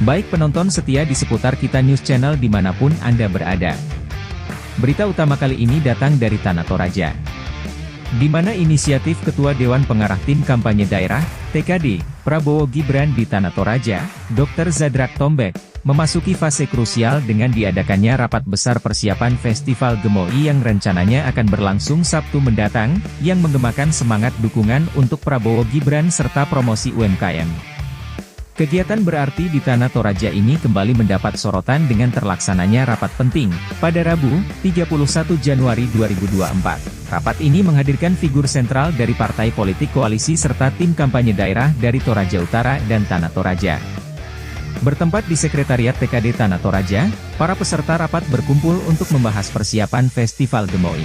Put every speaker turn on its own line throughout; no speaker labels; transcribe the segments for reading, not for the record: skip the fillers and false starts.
Baik penonton setia di seputar Kita News Channel dimanapun Anda berada. Berita utama kali ini datang dari Tanah Toraja, di mana inisiatif Ketua Dewan Pengarah Tim Kampanye Daerah, TKD, Prabowo Gibran di Tanah Toraja, Dr. Zadrak Tombek, memasuki fase krusial dengan diadakannya rapat besar persiapan Festival Gemoi yang rencananya akan berlangsung Sabtu mendatang, yang menggemakan semangat dukungan untuk Prabowo Gibran serta promosi UMKM. Kegiatan berarti di Tanah Toraja ini kembali mendapat sorotan dengan terlaksananya rapat penting, pada Rabu, 31 Januari 2024. Rapat ini menghadirkan figur sentral dari partai politik koalisi serta tim kampanye daerah dari Toraja Utara dan Tanah Toraja. Bertempat di Sekretariat TKD Tanah Toraja, para peserta rapat berkumpul untuk membahas persiapan Festival Gemoi.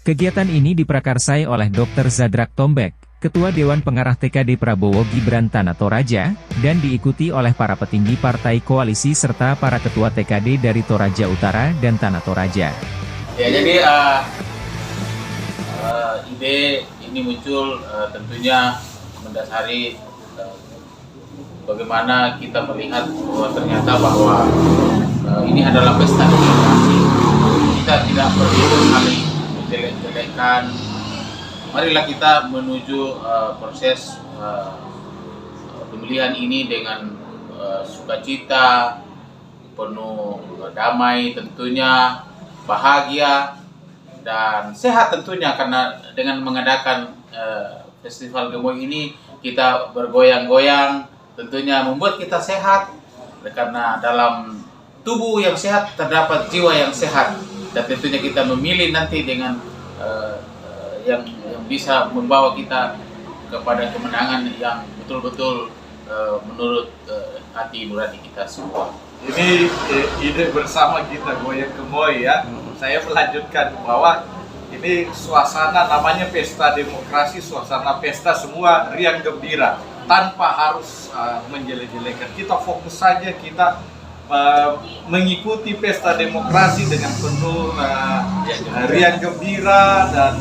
Kegiatan ini diprakarsai oleh Dr. Zadrak Tombek, Ketua Dewan Pengarah TKD Prabowo Gibran Tanah Toraja, dan diikuti oleh para petinggi partai koalisi serta para ketua TKD dari Toraja Utara dan Tanah Toraja.
Ya, jadi ide ini muncul tentunya mendasari bagaimana kita melihat bahwa ternyata ini adalah pesta demokrasi. Kita tidak perlu saling menjelek-jelekan. Marilah kita menuju proses pemilihan ini dengan sukacita, penuh damai tentunya, bahagia, dan sehat tentunya, karena dengan mengadakan Festival Gemoi ini kita bergoyang-goyang, tentunya membuat kita sehat, karena dalam tubuh yang sehat terdapat jiwa yang sehat, dan tentunya kita memilih nanti dengan yang bisa membawa kita kepada kemenangan yang betul-betul menurut hati nurani kita semua.
Ini ide bersama kita goyang gemoi ya. Saya melanjutkan bahwa ini suasana namanya pesta demokrasi, suasana pesta semua riang gembira tanpa harus menjelek-jelekan. Kita fokus saja, kita mengikuti pesta demokrasi dengan penuh riang gembira dan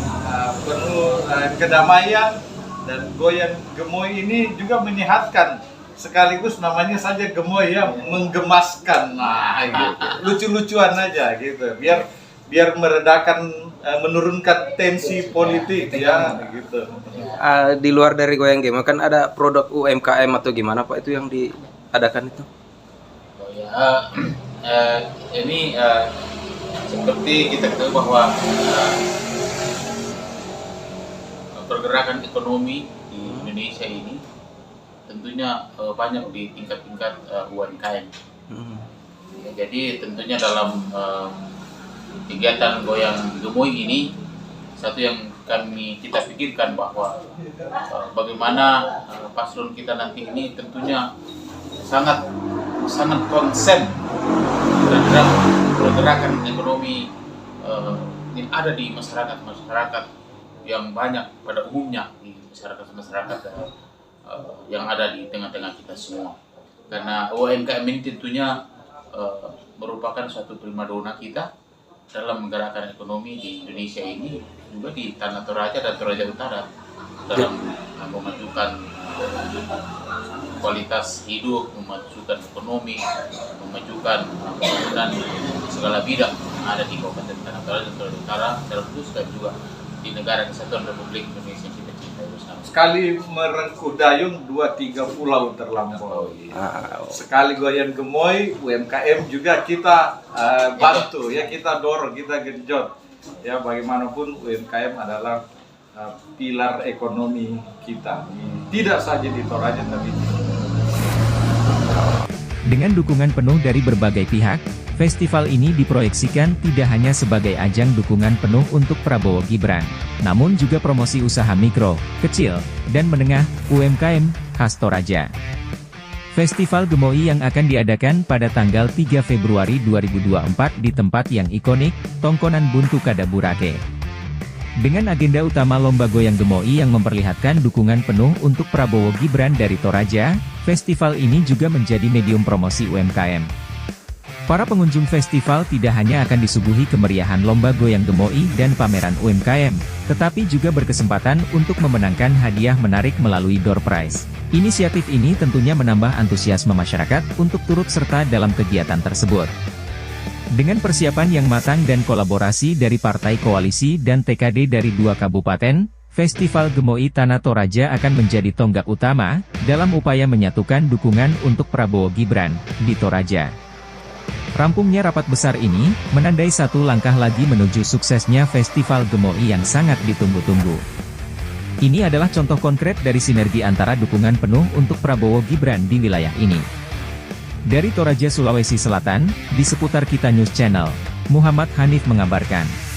penuh kedamaian, dan goyang gemoi ini juga menyehatkan, sekaligus namanya saja gemoi ya, menggemaskan. Nah, gitu. Lucu-lucuan aja gitu, biar meredakan, menurunkan tensi politik ya gitu.
Di luar dari goyang gemoi kan ada produk UMKM atau gimana Pak itu yang diadakan itu?
Oh ya, ini seperti kita ketahui bahwa pergerakan ekonomi di Indonesia ini tentunya banyak di tingkat-tingkat UMKM. Ya, jadi tentunya dalam kegiatan goyang gemoi ini, satu yang kita pikirkan bahwa bagaimana paslon kita nanti ini tentunya sangat konsen terhadap pergerakan ekonomi yang ada di masyarakat yang banyak pada umumnya, di masyarakat yang ada di tengah-tengah kita semua. Karena UMKM ini tentunya merupakan suatu primadona kita dalam menggerakkan ekonomi di Indonesia ini, juga di Tanah Toraja dan Toraja Utara, dalam memajukan kualitas hidup, memajukan ekonomi, memajukan pembangunan segala bidang yang ada di Kabupaten Tanah Toraja dan Toraja Utara, dalam khususnya juga di negara Kesatuan Republik Indonesia kita cintai bersama.
Sekali merengkuh dayung, 2-3 pulau terlampaui. Sekali goyang gemoi, UMKM juga kita bantu ya, kita dorong, kita genjot. Ya, bagaimanapun UMKM adalah pilar ekonomi kita, tidak saja di Toraja tapi
Dengan dukungan penuh dari berbagai pihak, festival ini diproyeksikan tidak hanya sebagai ajang dukungan penuh untuk Prabowo Gibran, namun juga promosi usaha mikro, kecil, dan menengah, UMKM, khas Toraja. Festival Gemoi yang akan diadakan pada tanggal 3 Februari 2024 di tempat yang ikonik, Tongkonan Buntu Kadaburake. Dengan agenda utama lomba goyang gemoi yang memperlihatkan dukungan penuh untuk Prabowo Gibran dari Toraja, festival ini juga menjadi medium promosi UMKM. Para pengunjung festival tidak hanya akan disuguhi kemeriahan lomba goyang gemoi dan pameran UMKM, tetapi juga berkesempatan untuk memenangkan hadiah menarik melalui door prize. Inisiatif ini tentunya menambah antusiasme masyarakat untuk turut serta dalam kegiatan tersebut. Dengan persiapan yang matang dan kolaborasi dari partai koalisi dan TKD dari 2 kabupaten, Festival Gemoi Tanah Toraja akan menjadi tonggak utama dalam upaya menyatukan dukungan untuk Prabowo Gibran di Toraja. Rampungnya rapat besar ini, menandai satu langkah lagi menuju suksesnya Festival Gemoi yang sangat ditunggu-tunggu. Ini adalah contoh konkret dari sinergi antara dukungan penuh untuk Prabowo Gibran di wilayah ini. Dari Toraja, Sulawesi Selatan, di seputar Kita News Channel, Muhammad Hanif mengabarkan.